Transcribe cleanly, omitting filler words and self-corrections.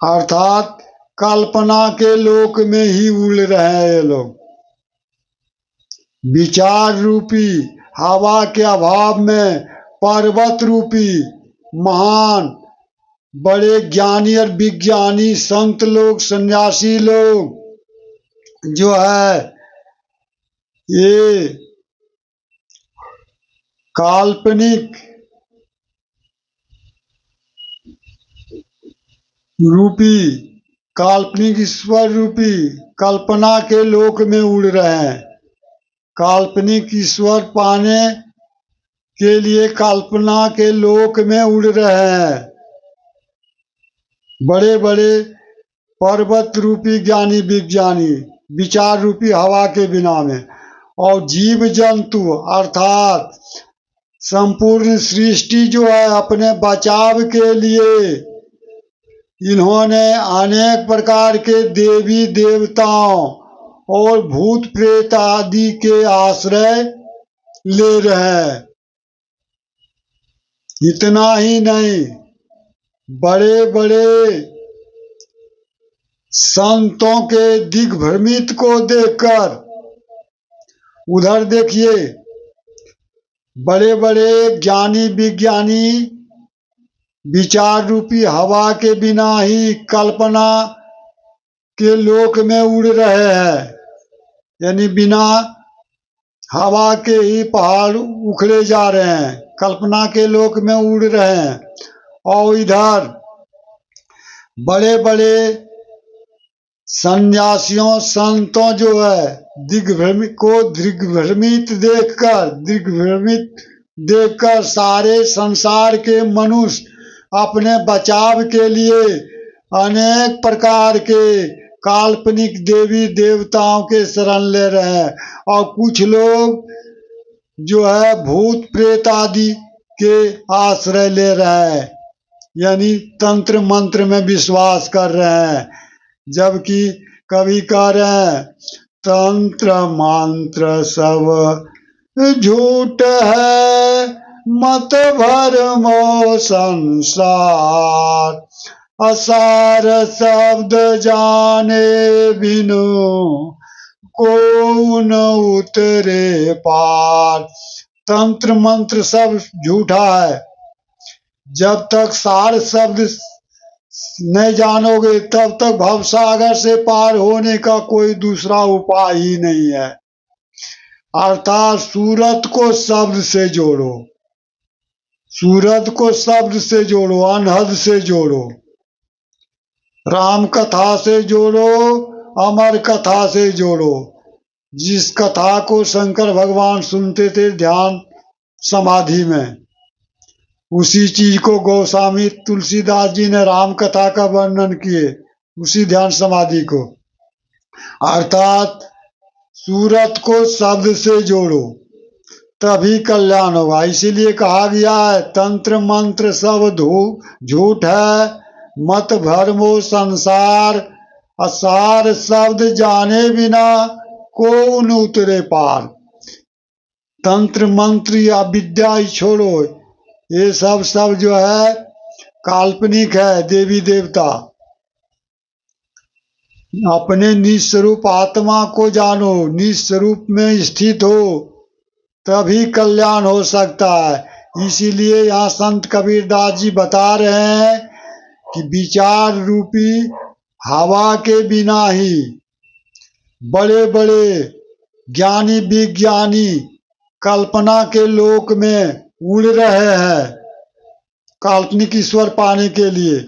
अर्थात कल्पना के लोक में ही उड़ रहे हैं ये लोग। विचार रूपी हवा के अभाव में पर्वत रूपी महान बड़े ज्ञानी और विज्ञानी संत लोग, सन्यासी लोग जो है ये काल्पनिक रूपी, काल्पनिक ईश्वर रूपी कल्पना के लोक में उड़ रहे हैं। काल्पनिक ईश्वर पाने के लिए कल्पना के लोक में उड़ रहे हैं। बड़े बड़े पर्वत रूपी ज्ञानी विज्ञानी विचार रूपी हवा के बिना में, और जीव जंतु अर्थात संपूर्ण सृष्टि जो है अपने बचाव के लिए इन्होंने अनेक प्रकार के देवी देवताओं और भूत प्रेत आदि के आश्रय ले रहे हैं। इतना ही नहीं, बड़े बड़े संतों के दिग्भ्रमित को देखकर, उधर देखिए बड़े बड़े ज्ञानी विज्ञानी विचार रूपी हवा के बिना ही कल्पना के लोक में उड़ रहे हैं, यानी बिना हवा के ही पहाड़ उखड़े जा रहे हैं, कल्पना के लोक में उड़ रहे हैं। और इधर बड़े बड़े सन्यासियों संतों जो है दिग्भ्रमित देखकर सारे संसार के मनुष्य अपने बचाव के लिए अनेक प्रकार के काल्पनिक देवी देवताओं के शरण ले रहे हैं। और कुछ लोग जो है भूत प्रेत आदि के आश्रय ले रहे हैं, यानी तंत्र मंत्र में विश्वास कर रहे हैं। जबकि कवि कह रहे हैं तंत्र मंत्र सब झूठ है, मत भरमो संसार, असार शब्द जाने बिनु को न उतरे पार। तंत्र मंत्र सब झूठा है, जब तक सार शब्द नहीं जानोगे तब तक भवसागर से पार होने का कोई दूसरा उपाय ही नहीं है। अर्थात सूरत को शब्द से जोड़ो, सूरत को शब्द से जोड़ो, अनहद से जोड़ो, राम कथा से जोड़ो, अमर कथा से जोड़ो। जिस कथा को शंकर भगवान सुनते थे ध्यान समाधि में, उसी चीज को गोस्वामी तुलसीदास जी ने राम कथा का वर्णन किए, उसी ध्यान समाधि को। अर्थात सूरत को शब्द से जोड़ो तभी कल्याण होगा। इसीलिए कहा गया है तंत्र मंत्र सब झूठ है, मत भरमो संसार, असार शब्द जाने बिना को न उतरे पार। तंत्र मंत्र या विद्या ही छोड़ो, ये सब जो है काल्पनिक है। देवी देवता, अपने निस्वरूप आत्मा को जानो, निस्वरूप में स्थित हो तभी कल्याण हो सकता है। इसीलिए यहाँ संत कबीरदास जी बता रहे हैं कि विचार रूपी हवा के बिना ही बड़े बड़े ज्ञानी विज्ञानी कल्पना के लोक में उड़ रहे हैं काल्पनिक ईश्वर पाने के लिए।